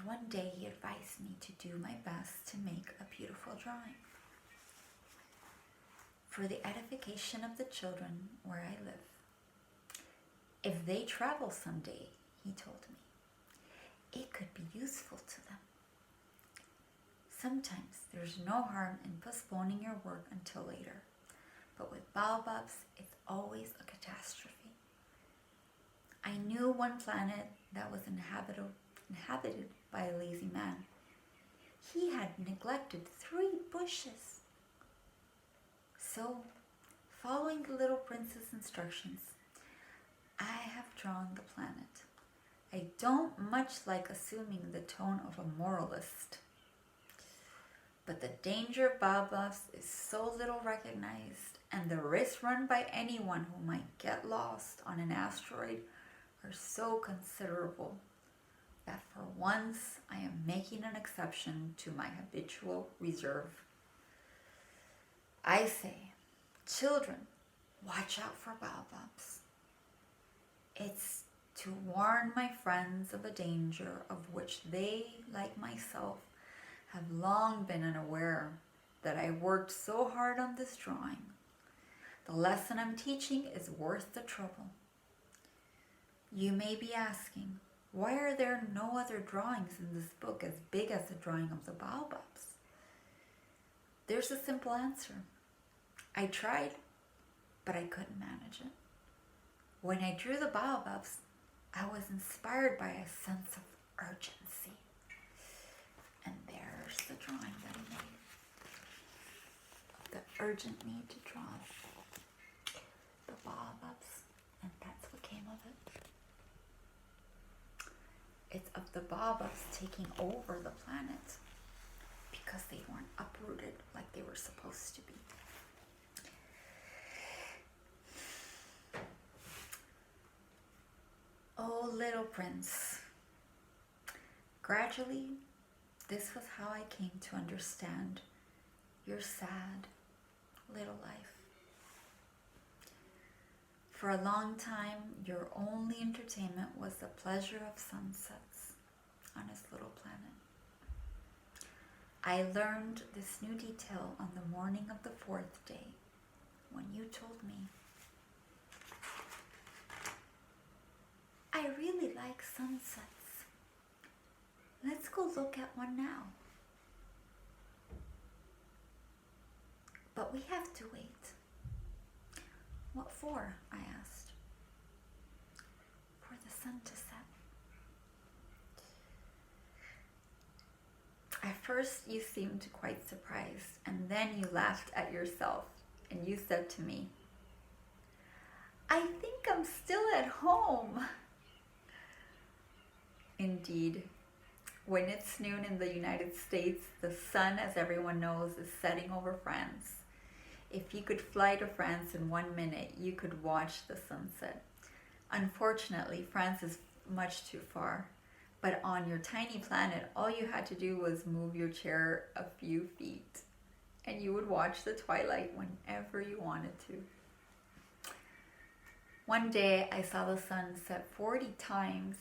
one day he advised me to do my best to make a beautiful drawing for the edification of the children where I live. If they travel someday, he told me, it could be useful to them. Sometimes there's no harm in postponing your work until later, but with baobabs, it's always a catastrophe. I knew one planet that was inhabited by a lazy man. He had neglected 3 bushes. So, following the little prince's instructions, I have drawn the planet. I don't much like assuming the tone of a moralist, but the danger of baobabs is so little recognized, and the risks run by anyone who might get lost on an asteroid are so considerable that for once I am making an exception to my habitual reserve. I say, children, watch out for baobabs. It's to warn my friends of a danger of which they, like myself, have long been unaware that I worked so hard on this drawing. The lesson I'm teaching is worth the trouble. You may be asking, why are there no other drawings in this book as big as the drawing of the baobabs? There's a simple answer. I tried, but I couldn't manage it. When I drew the baobabs, I was inspired by a sense of urgency. And there's the drawing that I made. The urgent need to draw the baobabs, and that's what came of it. It's of the baobabs taking over the planet because they weren't uprooted like they were supposed to be. Oh, little prince. Gradually, this was how I came to understand your sad little life. For a long time, your only entertainment was the pleasure of sunsets on his little planet. I learned this new detail on the morning of the 4th day when you told me, I really like sunsets. Let's go look at one now. But we have to wait. What for? I asked. For the sun to set. At first you seemed quite surprised, and then you laughed at yourself, and you said to me, I think I'm still at home. Indeed, when it's noon in the United States, the sun, as everyone knows, is setting over France. If you could fly to France in 1 minute, you could watch the sunset. Unfortunately, France is much too far. But on your tiny planet, all you had to do was move your chair a few feet, and you would watch the twilight whenever you wanted to. One day, I saw the sun set 40 times,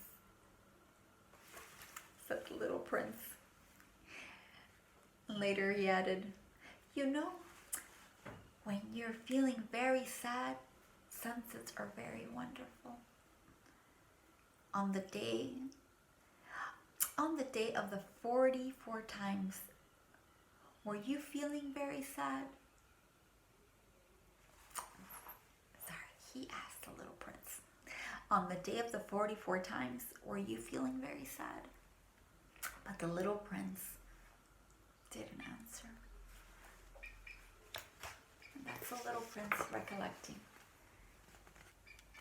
said the little prince. Later he added, you know, when you're feeling very sad, sunsets are very wonderful. On the day of the 44 times, were you feeling very sad? Sorry, he asked the little prince. On the day of the 44 times, were you feeling very sad? But the little prince didn't answer. And that's the little prince recollecting.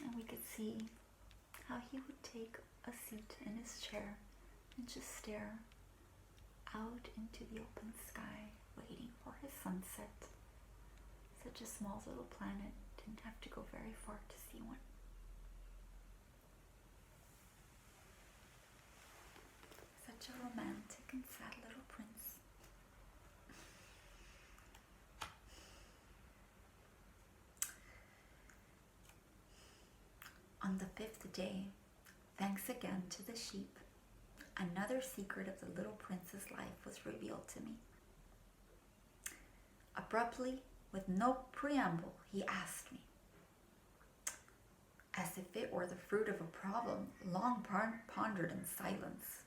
And we could see how he would take a seat in his chair and just stare out into the open sky, waiting for his sunset. Such a small little planet, didn't have to go very far to see one. Such a romantic and sad little prince. On the 5th day, thanks again to the sheep, another secret of the little prince's life was revealed to me. Abruptly, with no preamble, he asked me, as if it were the fruit of a problem long pondered in silence.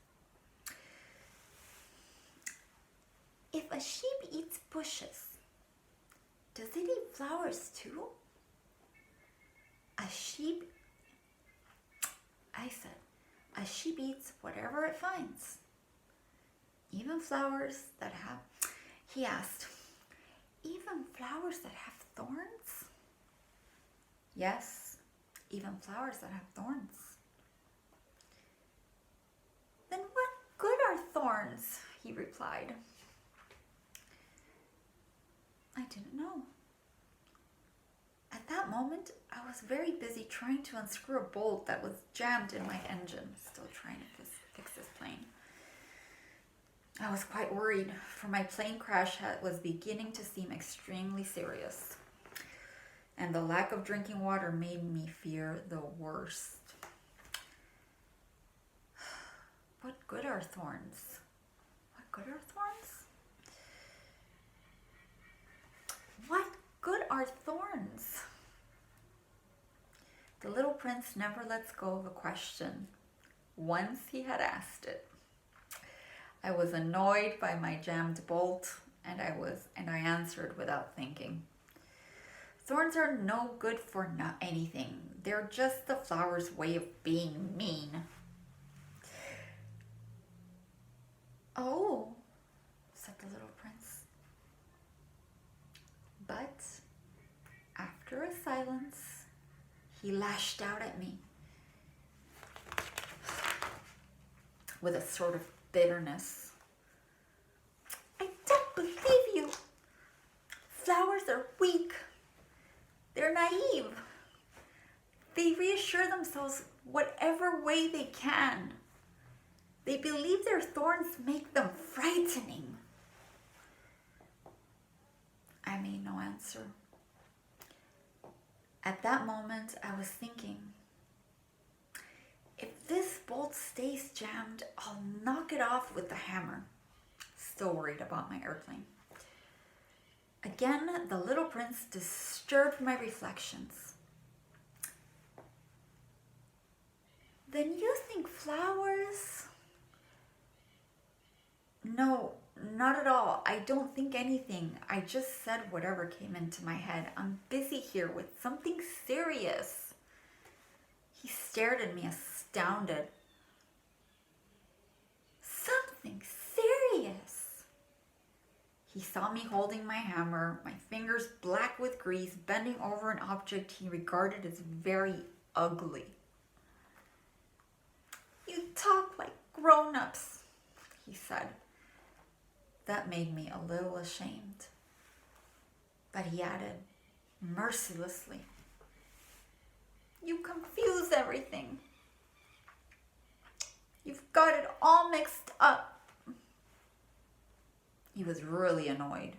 If a sheep eats bushes, does it eat flowers too? I said, a sheep eats whatever it finds. Even flowers that have, he asked, even flowers that have thorns? Yes, even flowers that have thorns. Then what good are thorns? He replied. I didn't know. At that moment, I was very busy trying to unscrew a bolt that was jammed in my engine, still trying to fix this plane. I was quite worried, for my plane crash was beginning to seem extremely serious, and the lack of drinking water made me fear the worst. What good are thorns? What good are thorns? What good are thorns? The little prince never lets go of a question once he had asked it. I was annoyed by my jammed bolt, and I answered without thinking. Thorns are no good for anything. They're just the flower's way of being mean. Oh, said the little prince. But after a silence, he lashed out at me with a sort of bitterness. I don't believe you. Flowers are weak. They're naive. They reassure themselves whatever way they can. They believe their thorns make them frightening. I made no answer. At that moment, I was thinking, if this bolt stays jammed, I'll knock it off with the hammer. Still worried about my airplane. Again, the little prince disturbed my reflections. Then you think flowers? No, not at all. I don't think anything. I just said whatever came into my head. I'm busy here with something serious. He stared at me astounded. Something serious. He saw me holding my hammer, my fingers black with grease, bending over an object he regarded as very ugly. You talk like grown-ups, he said. That made me a little ashamed. But he added, mercilessly, you confuse everything. You've got it all mixed up. He was really annoyed.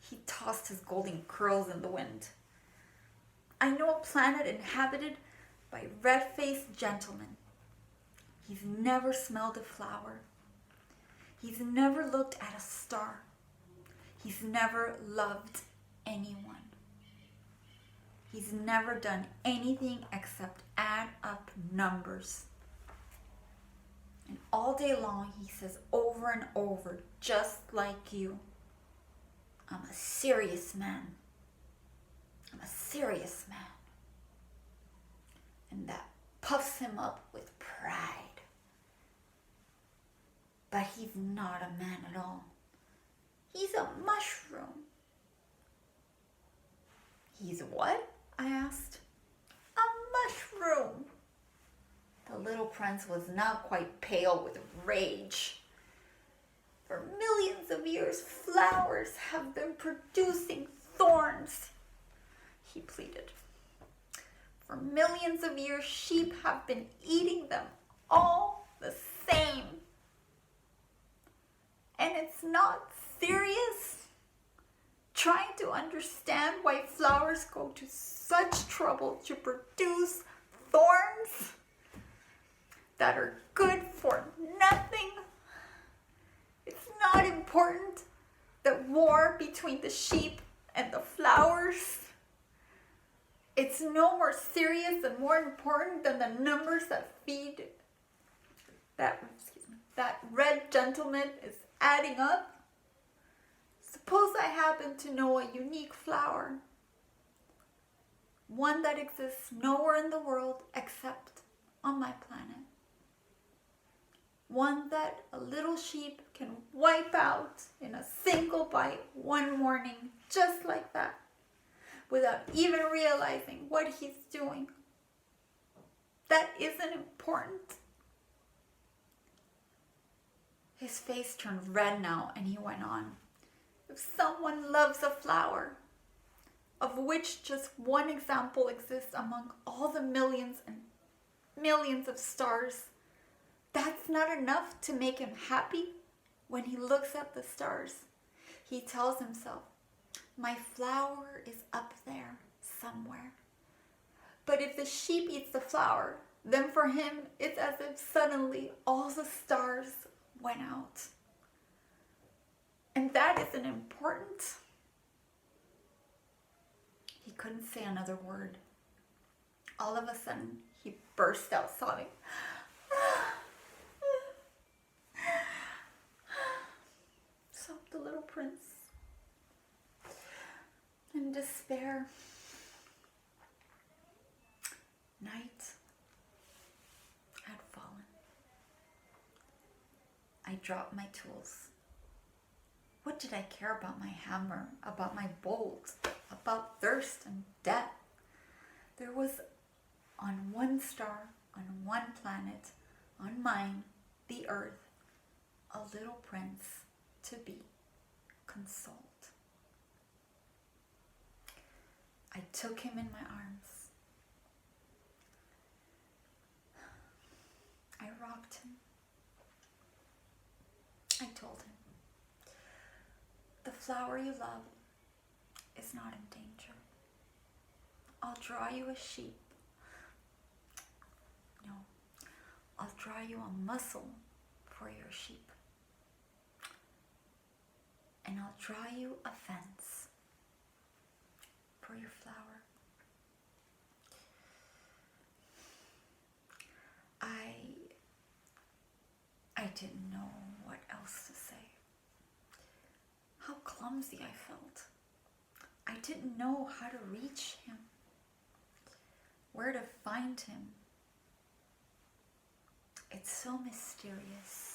He tossed his golden curls in the wind. I know a planet inhabited by red-faced gentlemen. He's never smelled a flower. He's never looked at a star. He's never loved anyone. He's never done anything except add up numbers. And all day long he says over and over, just like you, I'm a serious man. I'm a serious man. And that puffs him up with pride. But he's not a man at all. He's a mushroom. He's what? I asked. A mushroom. The little prince was now quite pale with rage. For millions of years, flowers have been producing thorns, he pleaded. For millions of years, sheep have been eating them all the same. And it's not serious trying to understand why flowers go to such trouble to produce thorns that are good for nothing. important? The war between the sheep and the flowers? It's no more serious and more important than the numbers that feed that red gentleman is adding up. Suppose I happen to know a unique flower, one that exists nowhere in the world except on my planet. One that a little sheep can wipe out in a single bite one morning, just like that, without even realizing what he's doing. That isn't important. His face turned red now, and he went on. If someone loves a flower, of which just one example exists among all the millions and millions of stars, that's not enough to make him happy. When he looks at the stars, he tells himself, my flower is up there somewhere. But if the sheep eats the flower, then for him it's as if suddenly all the stars went out. And that isn't important. He couldn't say another word. All of a sudden, he burst out sobbing. Sobbed the little prince in despair. Night had fallen. I dropped my tools. What did I care about my hammer, about my bolt, about thirst and death? There was on one star, on one planet, on mine, the earth, a little prince to be consoled. I took him in my arms. I rocked him. I told him, the flower you love is not in danger. I'll draw you a sheep. No, I'll draw you a mussel for your sheep. And I'll draw you a fence for your flower. I didn't know what else to say. How clumsy I felt. I didn't know how to reach him, where to find him. It's so mysterious.